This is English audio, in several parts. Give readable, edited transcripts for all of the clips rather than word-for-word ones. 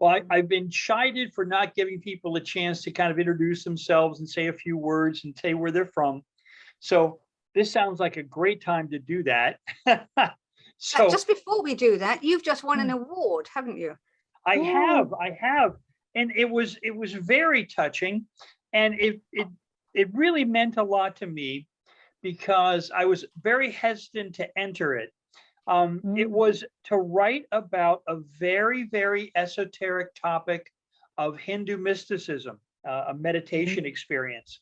Well, I've been chided for not giving people a chance to kind of introduce themselves and say a few words and say where they're from. So this sounds like a great time to do that. So just before we do that, you've just won an award, haven't you? I have, and it was very touching, and it really meant a lot to me because I was very hesitant to enter it. It was to write about a very, very esoteric topic of Hindu mysticism, a meditation experience.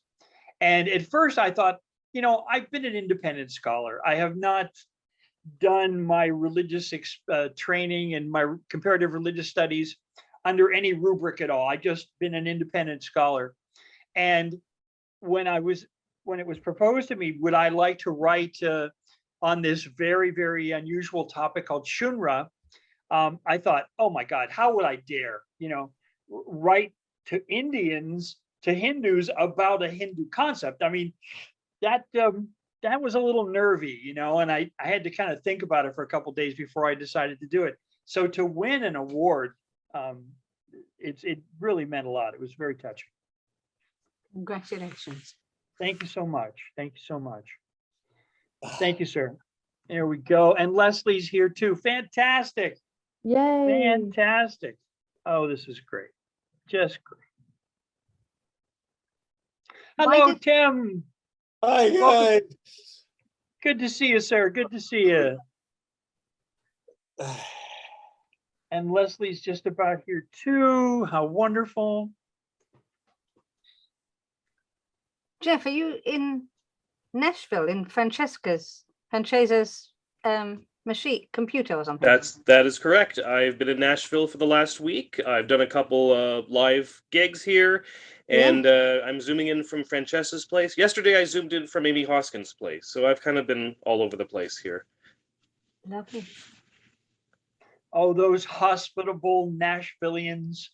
And at first I thought, I've been an independent scholar. I have not done my religious training and my comparative religious studies under any rubric at all. I've just been an independent scholar. And when it was proposed to me, would I like to write on this very, very unusual topic called Shunra, I thought, oh my God, how would I dare, write to Indians, to Hindus about a Hindu concept? I mean, that was a little nervy, and I had to kind of think about it for a couple of days before I decided to do it. So to win an award, it really meant a lot. It was very touching. Congratulations. Thank you so much. Thank you so much. Thank you, sir. There we go. And Lesley's here too. Fantastic. Yay. Fantastic. Oh, this is great. Just great. Hello, Tim. Hi, guys. Good to see you, sir. Good to see you. And Lesley's just about here too. How wonderful. Jeff, are you in Nashville in Francesca's machine computer or something? That is correct. I've been in Nashville for the last week. I've done a couple live gigs here, and I'm zooming in from Francesca's place. Yesterday I zoomed in from Amy Hoskins' place, so I've kind of been all over the place here. Lovely. Oh, those hospitable Nashvillians.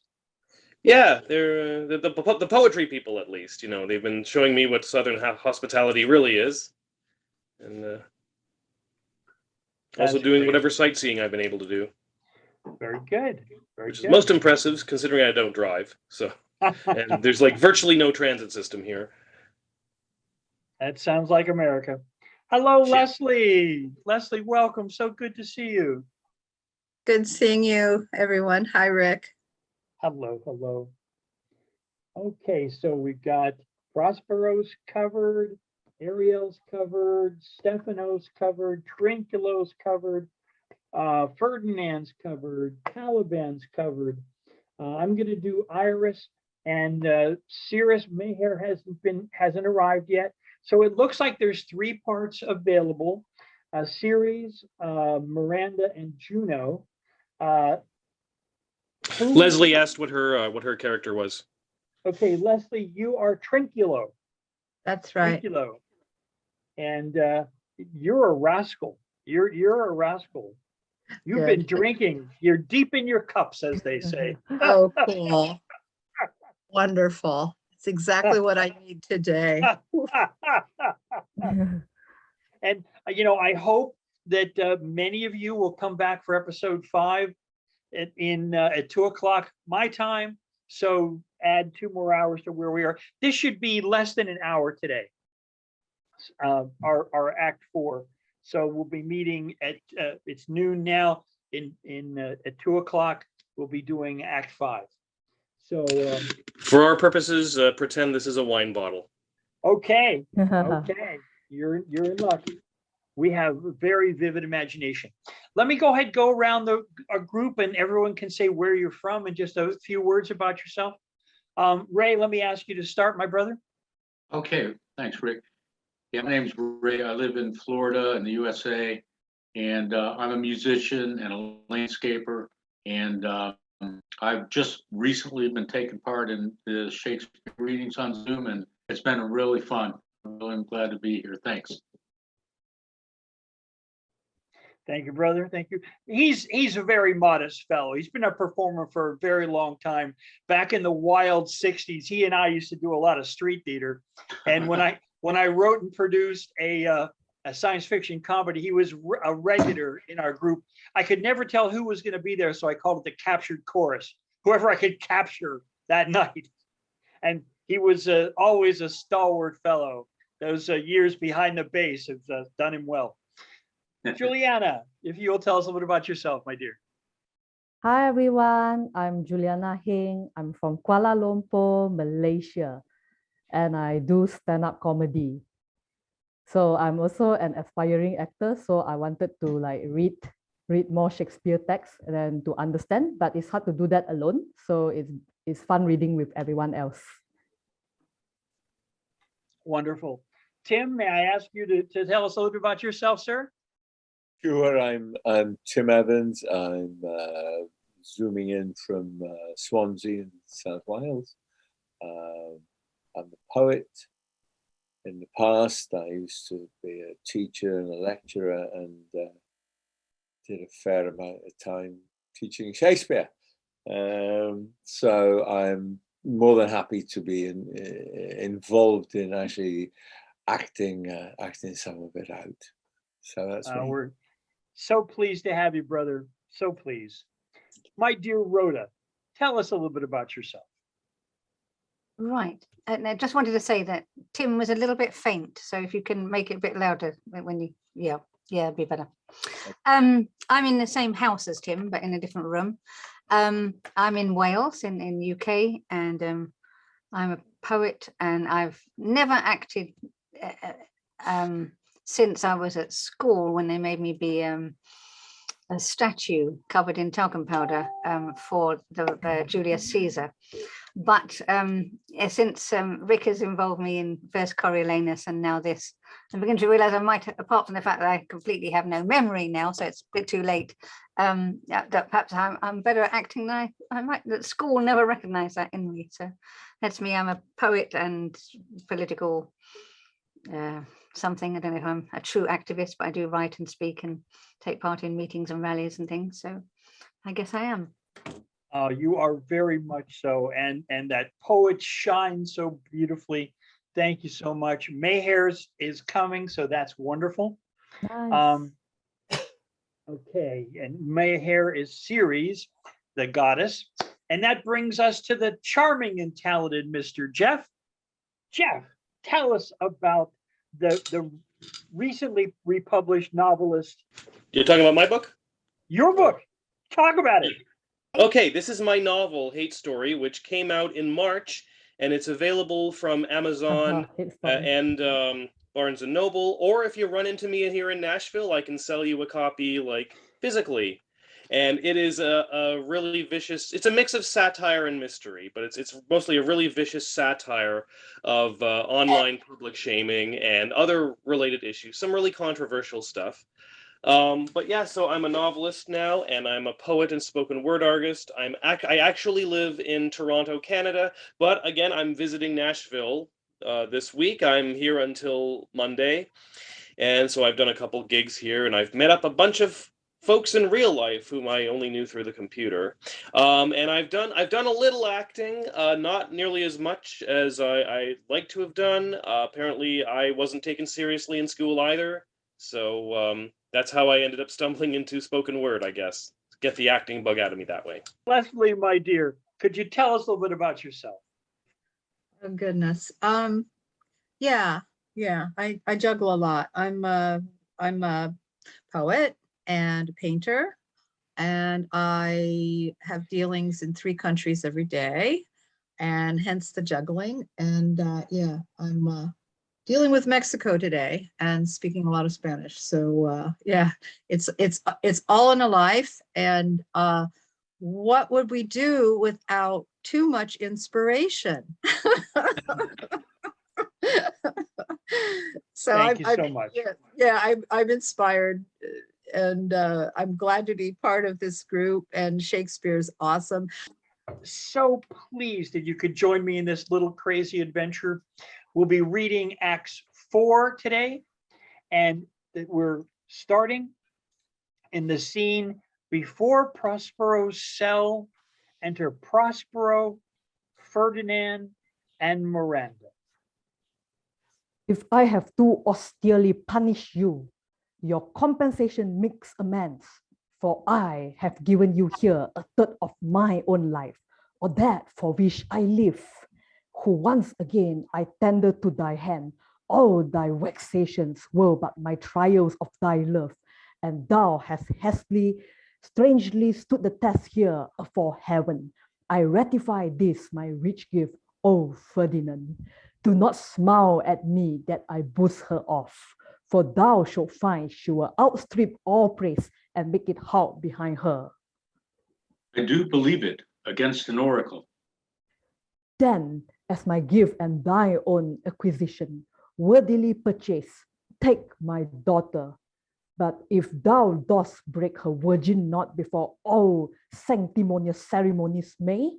Yeah, they're the poetry people, at least. They've been showing me what Southern hospitality really is, and also doing great. whatever sightseeing I've been able to do. Very good. Which is most impressive, considering I don't drive. So, and there's like virtually no transit system here. That sounds like America. Hello, Lesley. Lesley, welcome. So good to see you. Good seeing you, everyone. Hi, Rick. Hello, hello. Okay, so we've got Prospero's covered, Ariel's covered, Stefano's covered, Trinculo's covered, Ferdinand's covered, Caliban's covered. I'm going to do Iris, and Cirrus Mayhair hasn't arrived yet. So it looks like there's 3 parts available: Ceres, Miranda, and Juno. Lesley asked what her character was. Okay, Lesley, you are Trinculo. That's right. Trinculo. And you're a rascal. You're a rascal. You've been drinking. You're deep in your cups, as they say. Oh, cool. Wonderful. It's exactly what I need today. And I hope that many of you will come back for episode 5 at 2:00 my time. So add 2 more hours to where we are. This should be less than an hour today. Our Act 4. So we'll be meeting at it's noon now. At 2:00 we'll be doing Act 5. So for our purposes, pretend this is a wine bottle. Okay. Okay. You're in luck. We have a very vivid imagination. Let me go ahead, go around a group, and everyone can say where you're from and just a few words about yourself. Ray, let me ask you to start, my brother. Okay, thanks, Rick. Yeah, my name's Ray. I live in Florida in the USA, and I'm a musician and a landscaper. And I've just recently been taking part in the Shakespeare readings on Zoom, and it's been really fun. I'm really glad to be here. Thanks. Thank you, brother. Thank you. He's a very modest fellow. He's been a performer for a very long time. Back in the wild 60s, he and I used to do a lot of street theater. And when I wrote and produced a science fiction comedy, he was a regular in our group. I could never tell who was going to be there, so I called it the Captured Chorus. whoever I could capture that night. And he was always a stalwart fellow. Those years behind the base have done him well. Juliana, if you'll tell us a little bit about yourself, my dear. Hi everyone, I'm Juliana Heng. I'm from Kuala Lumpur, Malaysia, and I do stand-up comedy. So I'm also an aspiring actor, so I wanted to like read more Shakespeare texts and then to understand, but it's hard to do that alone. So it's fun reading with everyone else. Wonderful. Tim, may I ask you to tell us a little bit about yourself, sir? Sure, I'm Tim Evans. I'm zooming in from Swansea in South Wales. I'm a poet. In the past, I used to be a teacher and a lecturer, and did a fair amount of time teaching Shakespeare. So I'm more than happy to be involved in actually acting some of it out. So that's me. We're so pleased to have you, brother. So pleased. My dear Rhoda, tell us a little bit about yourself. Right. And I just wanted to say that Tim was a little bit faint. So if you can make it a bit louder when you, yeah, it'd be better. I'm in the same house as Tim, but in a different room. I'm in Wales in UK, and I'm a poet, and I've never acted since I was at school when they made me be a statue covered in talcum powder for the Julius Caesar. But since Rick has involved me in first Coriolanus and now this, I'm beginning to realize I might, apart from the fact that I completely have no memory now, so it's a bit too late, that perhaps I'm better at acting than I might. That school never recognized that in me. So that's me. I'm a poet and political something. I don't know if I'm a true activist, but I do write and speak and take part in meetings and rallies and things. So I guess I am. You are very much so, and that poet shines so beautifully. Thank you so much. Mayhair's is coming, so that's wonderful. Nice. Okay, and Mayhair is Ceres, the goddess, and that brings us to the charming and talented Mr. Jeff. Jeff, tell us about the recently republished novelist. You're talking about my book? Your book. Talk about it. Okay, this is my novel, Hate Story, which came out in March, and it's available from Amazon and Barnes & Noble, or if you run into me here in Nashville, I can sell you a copy, like, physically. And it is a really vicious, it's a mix of satire and mystery, but it's mostly a really vicious satire of online public shaming and other related issues, some really controversial stuff. But yeah, so I'm a novelist now, and I'm a poet and spoken word artist. I actually live in Toronto, Canada, but again, I'm visiting Nashville this week. I'm here until Monday, and so I've done a couple gigs here, and I've met up a bunch of folks in real life whom I only knew through the computer. And I've done a little acting, not nearly as much as I like to have done. Apparently, I wasn't taken seriously in school either, so that's how I ended up stumbling into spoken word, I guess. Get the acting bug out of me that way. Lesley, my dear, could you tell us a little bit about yourself? Oh goodness. Yeah. I juggle a lot. I'm a poet and a painter, and I have dealings in 3 countries every day, and hence the juggling. And yeah, I'm dealing with Mexico today and speaking a lot of Spanish. So yeah, it's all in a life. And what would we do without too much inspiration? So Thank you so much. Yeah, I'm inspired, and I'm glad to be part of this group. And Shakespeare's awesome. So pleased that you could join me in this little crazy adventure. We'll be reading Acts 4 today, and that we're starting in the scene before Prospero's cell. Enter Prospero, Ferdinand, and Miranda. If I have too austerely punished you, your compensation makes amends, for I have given you here a third of my own life, or that for which I live, who once again I tender to thy hand. All thy vexations were but my trials of thy love, and thou hast hastily, strangely stood the test here afore heaven. I ratify this my rich gift, O Ferdinand. Do not smile at me that I boost her off, for thou shalt find she will outstrip all praise and make it halt behind her. I do believe it against an oracle. Then, as my gift and thy own acquisition, worthily purchase, take my daughter. But if thou dost break her virgin knot before all sanctimonious ceremonies may,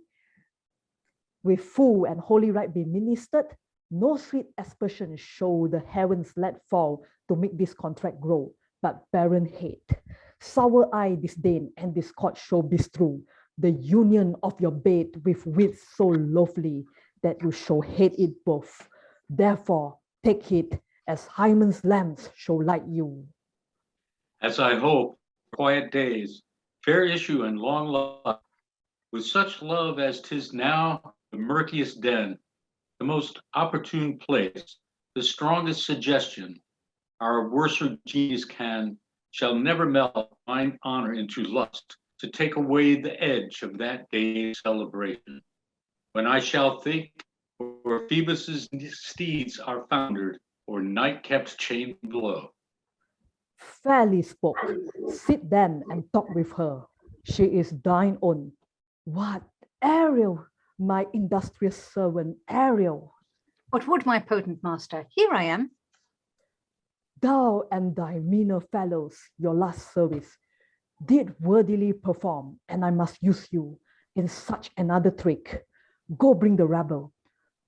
with full and holy rite be ministered, no sweet aspersion shall the heavens let fall to make this contract grow, but barren hate. Sour eye disdain and discord shall bestrew the union of your bed with wit so lovely that you shall hate it both. Therefore, take it as Hymen's lamps shall light you. As I hope, quiet days, fair issue and long life, with such love as 'tis now the murkiest den, the most opportune place, the strongest suggestion, our worser genius shall never melt mine honor into lust, to take away the edge of that day's celebration, when I shall think where Phoebus's steeds are foundered, or night kept chained below. Fairly spoke. Sit then and talk with her. She is thine own. What, Ariel, my industrious servant, Ariel? What would my potent master? Here I am. Thou and thy meaner fellows, your last service, did worthily perform, and I must use you in such another trick. Go bring the rabble,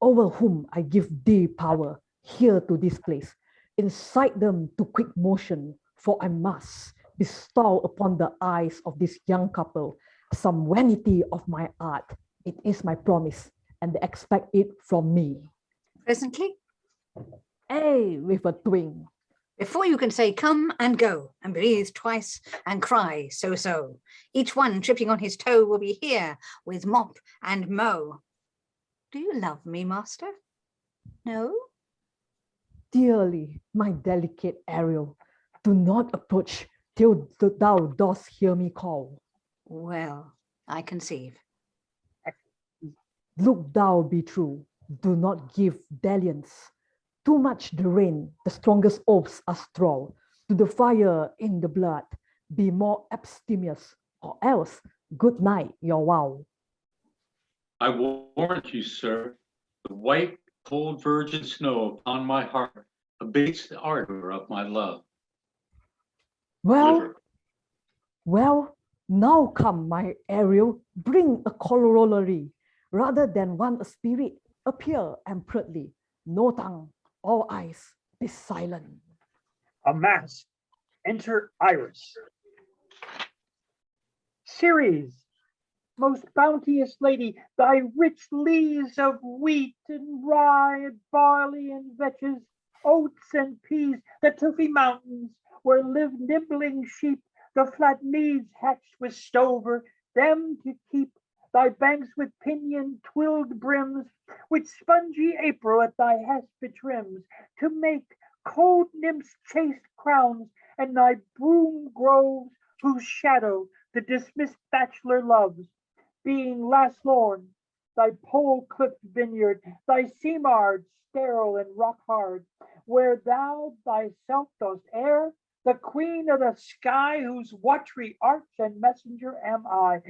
over whom I give thee power, here to this place. Incite them to quick motion, for I must bestow upon the eyes of this young couple some vanity of my art. It is my promise, and they expect it from me. Presently, With a twing. before you can say come and go and breathe twice and cry so, each one tripping on his toe will be here with mop and mow. Do you love me, master? No? Dearly, my delicate Ariel, do not approach till thou dost hear me call. Well, I conceive. Look thou be true, do not give dalliance. Too much the rain, the strongest oaths are straw. To the fire in the blood, be more abstemious, or else good night, your vow. I warrant you, sir, the white, cold virgin snow upon my heart abates the ardor of my love. Well, Liver. well, now come, my Ariel, bring a corollary. Rather than one a spirit, appear emperately. No tongue, all eyes, be silent. A mask. Enter Iris. Ceres, most bounteous lady, thy rich lees of wheat and rye and barley and vetches, oats and peas, the toothy mountains where live nibbling sheep, the flat meads hatched with stover, them to keep, thy banks with pinion twilled brims, with spongy April at thy hespit trims, to make cold nymphs chaste crowns, and thy broom groves whose shadow the dismissed bachelor loves, being last lorn, thy pole-clipped vineyard, thy seamard sterile and rock-hard, where thou thyself dost err, the queen of the sky, whose watery arch and messenger am I,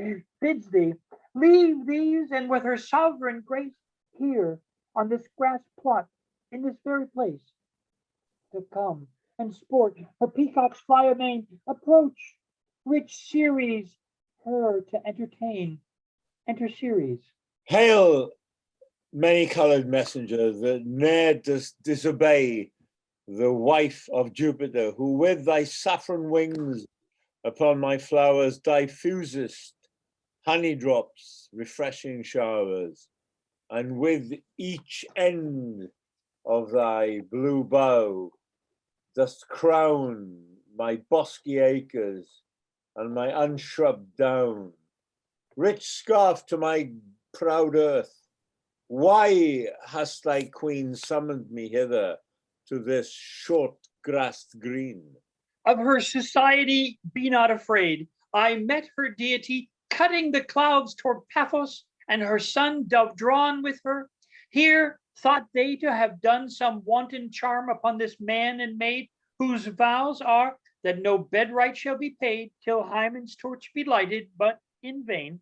bids thee leave these, and with her sovereign grace here on this grass plot, in this very place, to come and sport. Her peacocks fly amain, approach, rich Ceres, her to entertain. Enter Ceres. Hail, many-colored messenger that ne'er dost disobey the wife of Jupiter, who with thy saffron wings upon my flowers diffusest honey drops, refreshing showers, and with each end of thy blue bow dost crown my bosky acres and my unshrubbed down. Rich scarf to my proud earth, why hast thy queen summoned me hither to this short-grassed green? Of her society be not afraid. I met her deity cutting the clouds toward Paphos, and her son dove drawn with her. Here thought they to have done some wanton charm upon this man and maid, whose vows are that no bed right shall be paid till Hymen's torch be lighted, but in vain.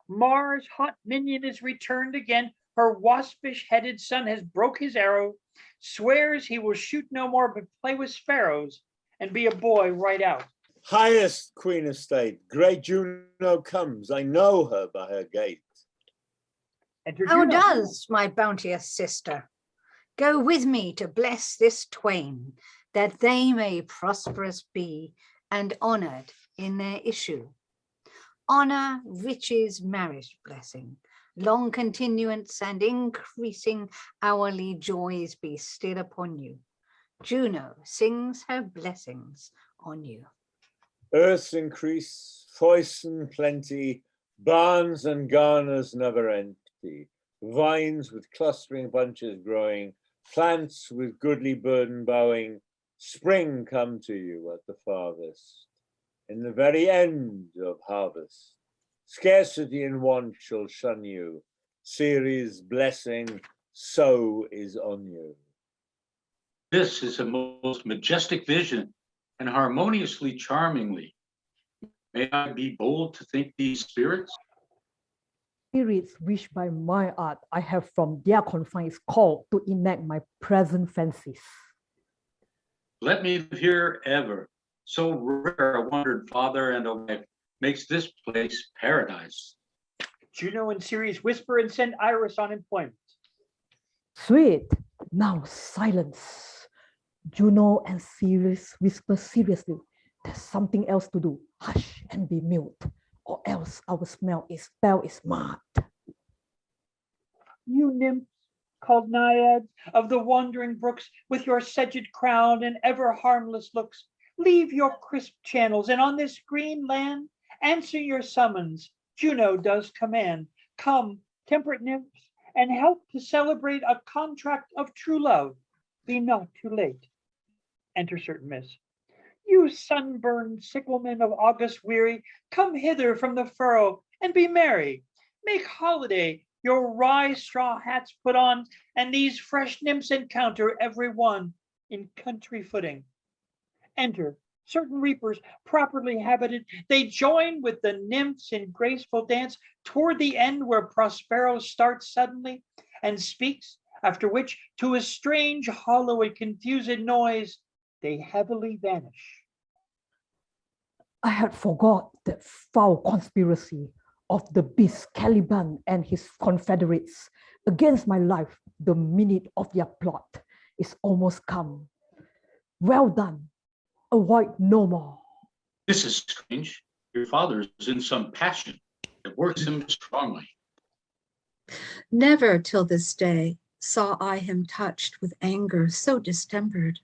Mars' hot minion is returned again. Her waspish-headed son has broke his arrow, swears he will shoot no more but play with sparrows and be a boy right out. Highest queen of state, great Juno comes, I know her by her gait. Enter How Juno. does my bounteous sister? Go with me to bless this twain, that they may prosperous be and honored in their issue. Honor, riches, marriage blessing, long continuance and increasing hourly joys be still upon you. Juno sings her blessings on you. Earth's increase, foison plenty, barns and garners never empty, vines with clustering bunches growing, plants with goodly burden bowing, spring come to you at the farthest, in the very end of harvest. Scarcity and want shall shun you, Ceres' blessing so is on you. This is a most majestic vision and harmoniously charmingly. May I be bold to think these spirits? Spirits which by my art I have from their confines called to enact my present fancies. Let me live here ever. So rare a wondered father and a wife makes this place paradise. Juno and Ceres whisper and send Iris on employment. Sweet, now silence. Juno and Ceres whisper seriously. There's something else to do. Hush and be mute, or else our spell is marred. You nymphs, called naiads of the wandering brooks, with your sedged crown and ever harmless looks, leave your crisp channels, and on this green land answer your summons. Juno does command. Come, temperate nymphs, and help to celebrate a contract of true love. Be not too late. Enter certain miss. You sunburned sicklemen of August weary, come hither from the furrow and be merry. Make holiday, your rye straw hats put on, and these fresh nymphs encounter every one in country footing. Enter certain reapers properly habited. They join with the nymphs in graceful dance toward the end where Prospero starts suddenly and speaks, after which to a strange hollow and confused noise they heavily vanish. I had forgot that foul conspiracy of the beast Caliban and his confederates against my life. The minute of their plot is almost come. Well done, avoid no more. This is strange. Your father is in some passion that works him strongly. Never till this day saw I him touched with anger so distempered.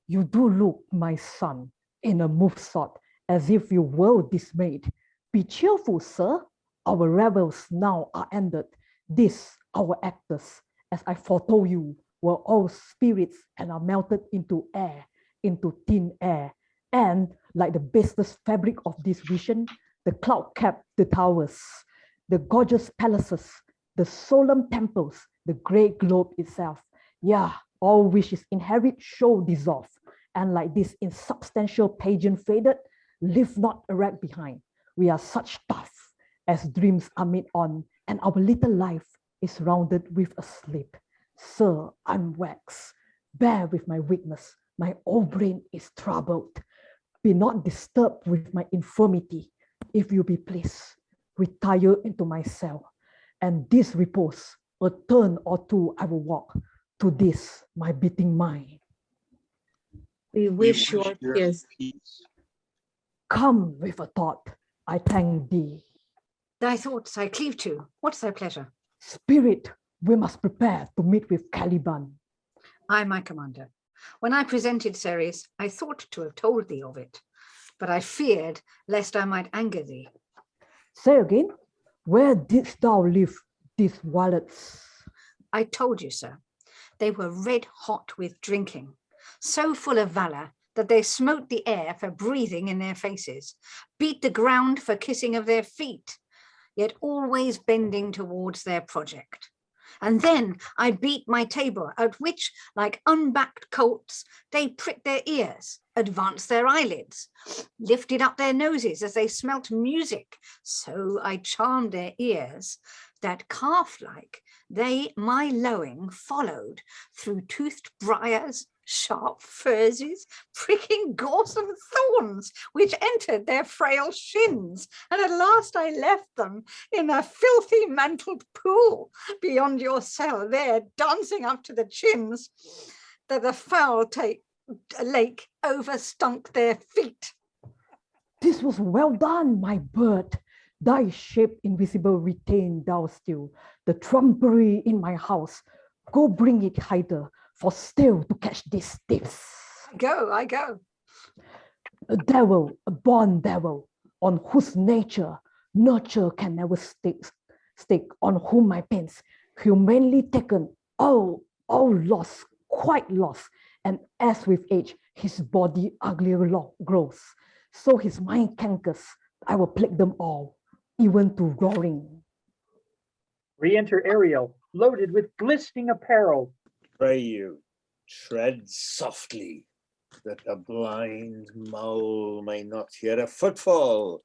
You do look, my son, in a move sort, as if you were dismayed. Be cheerful, sir. Our revels now are ended. This, our actors, as I foretold you, were all spirits and are melted into air, into thin air. And like the baseless fabric of this vision, the cloud capped the towers, the gorgeous palaces, the solemn temples, the great globe itself. Yeah, all which is inherit shall dissolve. And like this insubstantial pageant faded, leave not a wreck behind. We are such stuff as dreams are made on, and our little life is rounded with a sleep. Sir, I'm wax. Bear with my weakness. My old brain is troubled. Be not disturbed with my infirmity. If you be pleased, retire into my cell. And this repose, a turn or two I will walk, to this my beating mind. We wish your peace. Come with a thought, I thank thee. Thy thoughts I cleave to. What's thy pleasure? Spirit, we must prepare to meet with Caliban. Aye, my commander. When I presented Ceres, I thought to have told thee of it, but I feared lest I might anger thee. Say again, where didst thou leave these wallets? I told you, sir. They were red hot with drinking, so full of valor that they smote the air for breathing in their faces, beat the ground for kissing of their feet, yet always bending towards their project. And then I beat my table, at which, like unbacked colts, they pricked their ears, advanced their eyelids, lifted up their noses as they smelt music. So I charmed their ears, that calf-like they my lowing followed through toothed briars, sharp furzes, pricking gorse and thorns, which entered their frail shins, and at last I left them in a filthy mantled pool beyond your cell, there dancing up to the chins, that the foul lake overstunk their feet. This was well done, my bird. Thy shape invisible retain thou still, the trumpery in my house. Go bring it hither, for still to catch these thieves. I go. A devil, a born devil, on whose nurture can never stick, on whom my pains, humanly taken, all lost, quite lost, and as with age, his body uglier grows, so his mind cankers, I will plague them all, even to roaring. Re-enter Ariel, loaded with glistening apparel. Pray you, tread softly, that the blind mole may not hear a footfall.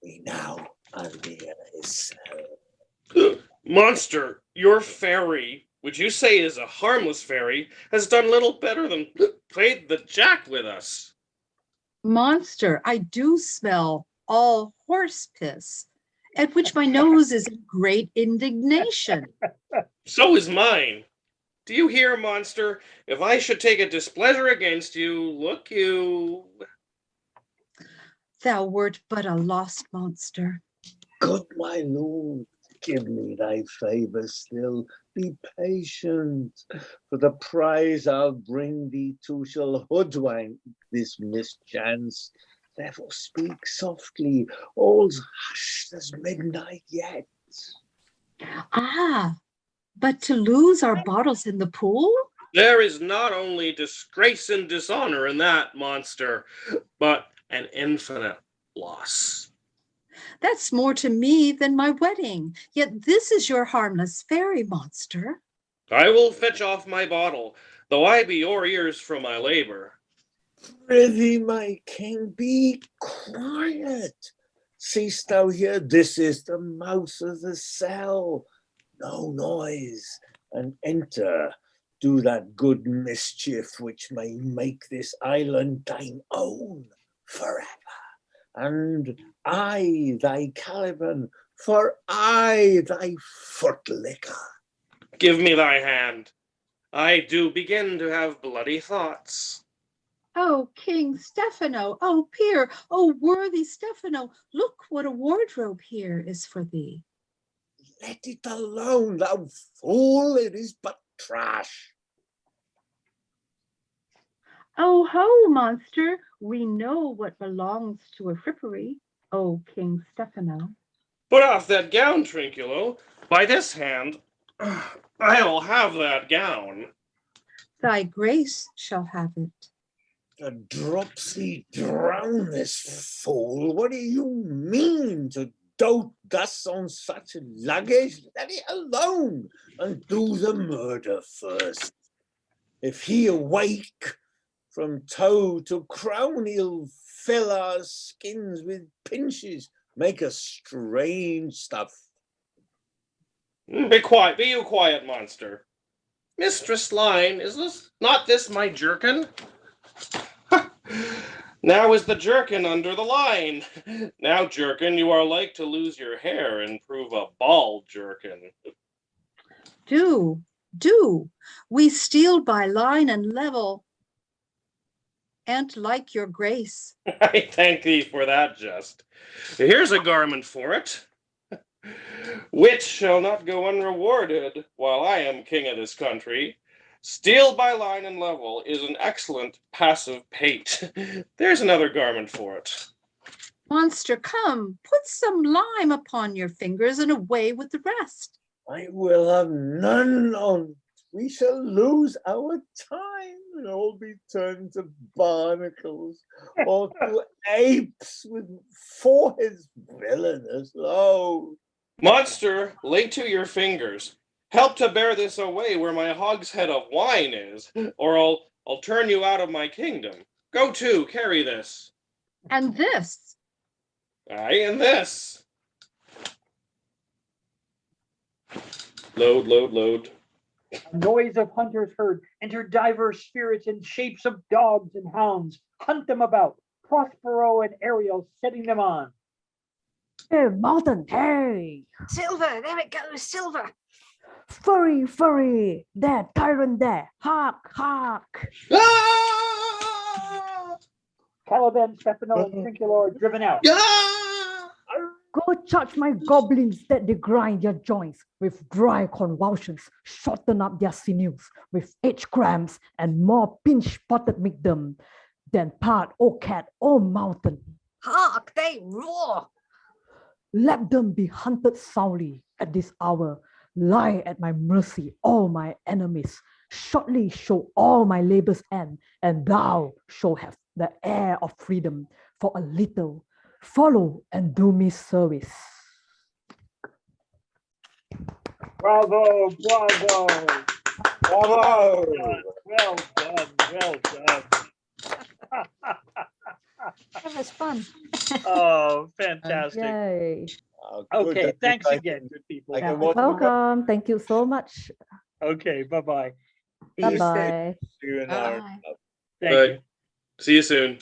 We now are near his cell. Monster, your fairy, which you say is a harmless fairy, has done little better than played the jack with us. Monster, I do smell all horse piss, at which my nose is in great indignation. So is mine. Do you hear, monster? If I should take a displeasure against you, look you. Thou wert but a lost monster. Good my lord, give me thy favor still. Be patient, for the prize I'll bring thee to shall hoodwink this mischance. Therefore speak softly, all's hushed as midnight yet. Ah, but to lose our bottles in the pool? There is not only disgrace and dishonor in that, monster, but an infinite loss. That's more to me than my wedding. Yet this is your harmless fairy, monster. I will fetch off my bottle, though I be your ears from my labor. Prithee, my king, be quiet. Seest thou here, this is the mouse of the cell. No noise, and enter. Do that good mischief which may make this island thine own forever. And I thy Caliban, for I thy footlicker. Give me thy hand. I do begin to have bloody thoughts. Oh, King Stephano, oh, peer, oh, worthy Stephano, look what a wardrobe here is for thee. Let it alone, thou fool, it is but trash. Oh, ho, monster, we know what belongs to a frippery, oh, King Stephano. Put off that gown, Trinculo. By this hand, I'll have that gown. Thy grace shall have it. The dropsy drown this fool. What do you mean to dote thus on such luggage? Let it alone and do the murder first. If he awake from toe to crown, he'll fill our skins with pinches, make us strange stuff. Be quiet, be you quiet, monster. Mistress Line, is not this my jerkin? Now is the jerkin under the line. Now, jerkin, you are like to lose your hair and prove a bald jerkin. Do, we steal by line and level, and like your grace. I thank thee for that jest. Here's a garment for it, which shall not go unrewarded while I am king of this country. Steel by line and level is an excellent passive pate. There's another garment for it. Monster, come, put some lime upon your fingers and away with the rest. I will have none of. We shall lose our time and all be turned to barnacles or to apes with foreheads villainous load. Monster, lay to your fingers. Help to bear this away where my hogshead of wine is, or I'll turn you out of my kingdom. Go to, carry this. And this. Aye, and this. Load, load, load. A noise of hunters heard, enter diverse spirits in shapes of dogs and hounds, hunt them about, Prospero and Ariel setting them on. Hey, Mountain, hey! Silver, there it goes, Silver. Furry, furry! There, tyrant there! Hark, hark! Ah! Caliban, Stefano, and Trinculor driven out. Ah! Go charge my goblins that they grind their joints with dry convulsions, shorten up their sinews with edge cramps, and more pinch-spotted make them. Then part, O cat, O mountain. Hark, they roar. Let them be hunted soundly at this hour. Lie at my mercy, all my enemies. Shortly shall all my labors end, and thou shalt have the air of freedom for a little. Follow and do me service. Bravo, bravo. Bravo! Well done, well done. That was fun. Oh, fantastic. Yay. Good. Okay, That thanks means again, good people. I can watch the Welcome. Thank you so much. Okay, bye-bye. Bye-bye. you an Bye. hour. Thank Right. you. See you soon.